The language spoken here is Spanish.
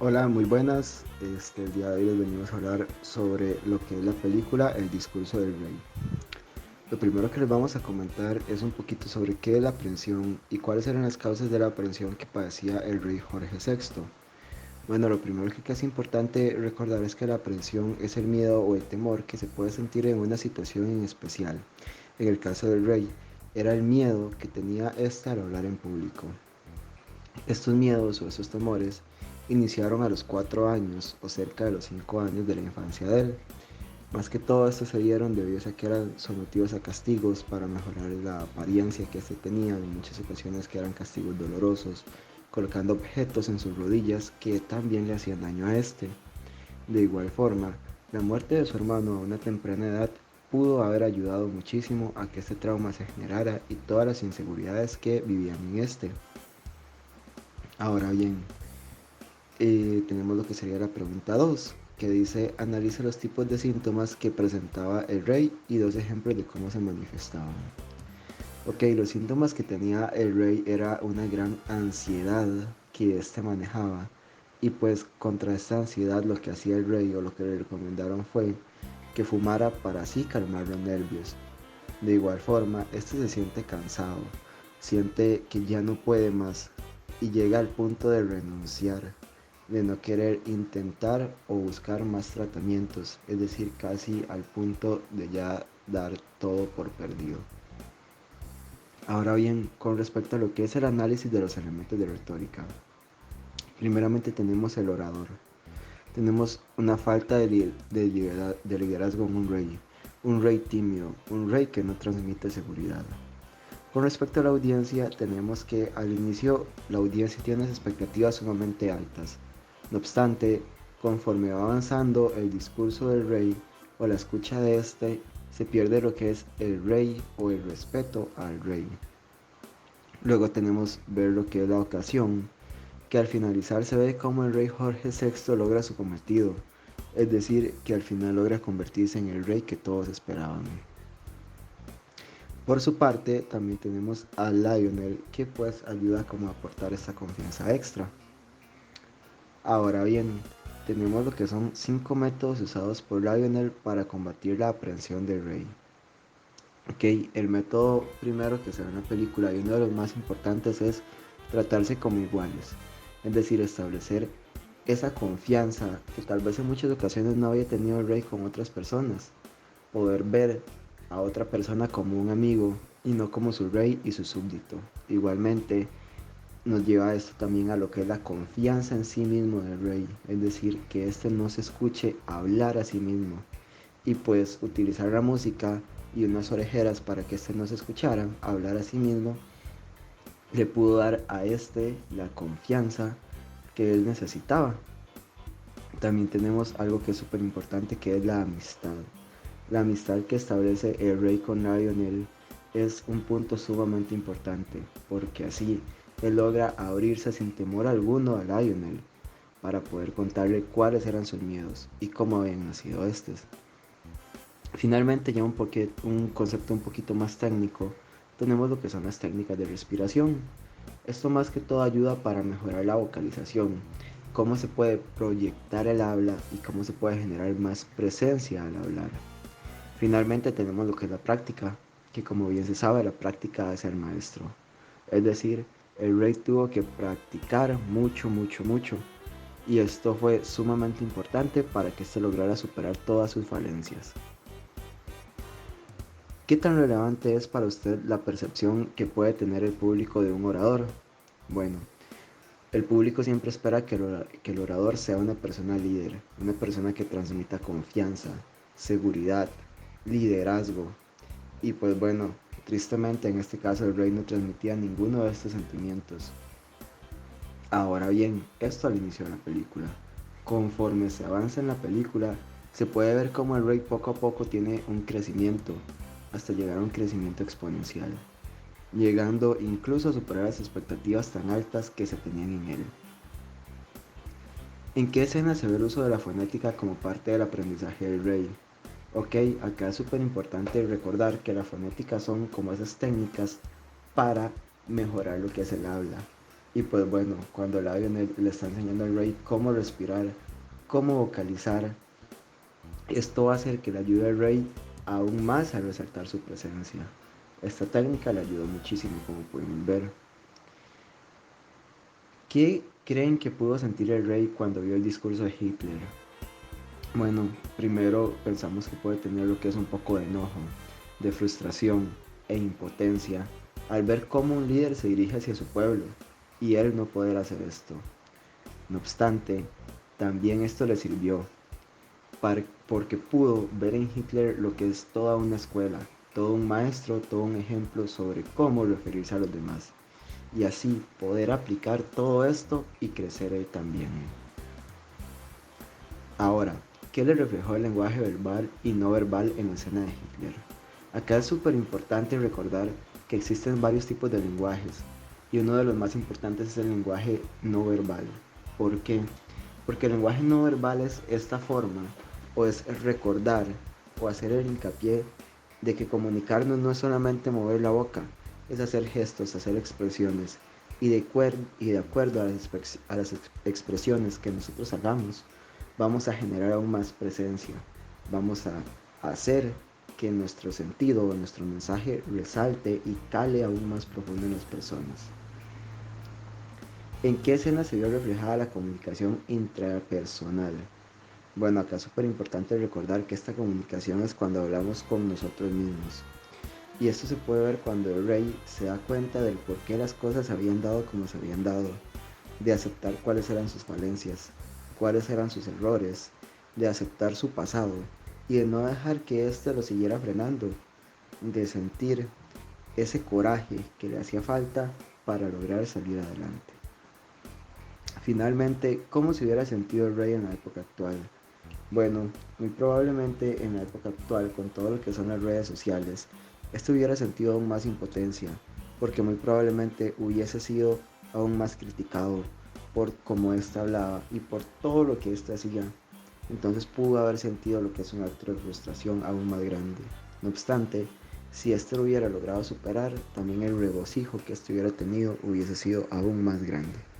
Hola, muy buenas. El día de hoy les venimos a hablar sobre lo que es la película El discurso del rey. Lo primero que les vamos a comentar es un poquito sobre qué es la aprensión y cuáles eran las causas de la aprensión que padecía el rey Jorge VI. Bueno, lo primero que es importante recordar es que la aprensión es el miedo o el temor que se puede sentir en una situación en especial. En el caso del rey, era el miedo que tenía éste al hablar en público. Estos miedos o estos temores iniciaron a los 4 años o cerca de los 5 años de la infancia de él. Más que todo esto se dieron debido a que eran sometidos a castigos para mejorar la apariencia que éste tenía, en muchas ocasiones que eran castigos dolorosos, colocando objetos en sus rodillas que también le hacían daño a este. De igual forma, la muerte de su hermano a una temprana edad pudo haber ayudado muchísimo a que este trauma se generara y todas las inseguridades que vivían en este. Ahora bien, tenemos lo que sería la pregunta 2 que dice, analiza los tipos de síntomas que presentaba el rey y dos ejemplos de cómo se manifestaban. Ok, los síntomas que tenía el rey era una gran ansiedad que éste manejaba. Y pues contra esta ansiedad lo que hacía el rey o lo que le recomendaron fue que fumara para así calmar los nervios. De igual forma, este se siente cansado, siente que ya no puede más y llega al punto de renunciar, de no querer intentar o buscar más tratamientos, es decir, casi al punto de ya dar todo por perdido. Ahora bien, con respecto a lo que es el análisis de los elementos de retórica, primeramente tenemos el orador. Tenemos una falta de liderazgo en un rey tímido, un rey que no transmite seguridad. Con respecto a la audiencia, tenemos que al inicio la audiencia tiene unas expectativas sumamente altas. No obstante, conforme va avanzando el discurso del rey o la escucha de este, se pierde lo que es el rey o el respeto al rey. Luego tenemos ver lo que es la ocasión, que al finalizar se ve como el rey Jorge VI logra su cometido, es decir, que al final logra convertirse en el rey que todos esperaban. Por su parte, también tenemos a Lionel, que pues ayuda como a aportar esta confianza extra. Ahora bien, tenemos lo que son 5 métodos usados por Lionel para combatir la aprehensión del rey. Ok, el método primero que se ve en la película y uno de los más importantes es tratarse como iguales, es decir, establecer esa confianza que tal vez en muchas ocasiones no había tenido el rey con otras personas, poder ver a otra persona como un amigo y no como su rey y su súbdito. Igualmente nos lleva esto también a lo que es la confianza en sí mismo del rey, es decir, que éste no se escuche hablar a sí mismo y pues utilizar la música y unas orejeras para que éste no se escuchara hablar a sí mismo le pudo dar a este la confianza que él necesitaba. También tenemos algo que es súper importante, que es la amistad. La amistad que establece el rey con Lionel es un punto sumamente importante, porque así él logra abrirse sin temor alguno a Lionel para poder contarle cuáles eran sus miedos y cómo habían nacido estos. Finalmente, ya un concepto un poquito más técnico, tenemos lo que son las técnicas de respiración. Esto más que todo ayuda para mejorar la vocalización, cómo se puede proyectar el habla y cómo se puede generar más presencia al hablar. Finalmente tenemos lo que es la práctica, que como bien se sabe, la práctica hace al maestro. Es decir, el rey tuvo que practicar mucho, mucho, mucho. Y esto fue sumamente importante para que se lograra superar todas sus falencias. ¿Qué tan relevante es para usted la percepción que puede tener el público de un orador? Bueno, el público siempre espera que el orador sea una persona líder, una persona que transmita confianza, seguridad, liderazgo. Y pues bueno, tristemente en este caso el rey no transmitía ninguno de estos sentimientos. Ahora bien, esto al inicio de la película. Conforme se avanza en la película, se puede ver cómo el rey poco a poco tiene un crecimiento, hasta llegar a un crecimiento exponencial, llegando incluso a superar las expectativas tan altas que se tenían en él. ¿En qué escena se ve el uso de la fonética como parte del aprendizaje del rey? Ok, acá es súper importante recordar que la fonética son como esas técnicas para mejorar lo que es el habla. Y pues bueno, cuando Lionel le está enseñando al rey cómo respirar, cómo vocalizar, esto va a hacer que le ayude al rey aún más a resaltar su presencia. Esta técnica le ayudó muchísimo, como pueden ver. ¿Qué creen que pudo sentir el rey cuando vio el discurso de Hitler? Bueno, primero pensamos que puede tener lo que es un poco de enojo, de frustración e impotencia al ver cómo un líder se dirige hacia su pueblo y él no poder hacer esto. No obstante, también esto le sirvió porque pudo ver en Hitler lo que es toda una escuela, todo un maestro, todo un ejemplo sobre cómo referirse a los demás y así poder aplicar todo esto y crecer él también. Ahora, ¿qué le reflejó el lenguaje verbal y no verbal en la escena de Hitler? Acá es súper importante recordar que existen varios tipos de lenguajes y uno de los más importantes es el lenguaje no verbal. ¿Por qué? Porque el lenguaje no verbal es esta forma o es recordar o hacer el hincapié de que comunicarnos no es solamente mover la boca, es hacer gestos, hacer expresiones y de acuerdo a las expresiones que nosotros hagamos, vamos a generar aún más presencia, vamos a hacer que nuestro sentido o nuestro mensaje resalte y cale aún más profundo en las personas. ¿En qué escena se vio reflejada la comunicación intrapersonal? Bueno, acá es súper importante recordar que esta comunicación es cuando hablamos con nosotros mismos. Y esto se puede ver cuando el rey se da cuenta del por qué las cosas se habían dado como se habían dado, de aceptar cuáles eran sus falencias, cuáles eran sus errores, de aceptar su pasado y de no dejar que éste lo siguiera frenando, de sentir ese coraje que le hacía falta para lograr salir adelante. Finalmente, ¿cómo se hubiera sentido el rey en la época actual? Bueno, muy probablemente en la época actual, con todo lo que son las redes sociales, esto hubiera sentido aún más impotencia, porque muy probablemente hubiese sido aún más criticado por cómo éste hablaba y por todo lo que éste hacía. Entonces pudo haber sentido lo que es un acto de frustración aún más grande. No obstante, si éste lo hubiera logrado superar, también el regocijo que éste hubiera tenido hubiese sido aún más grande.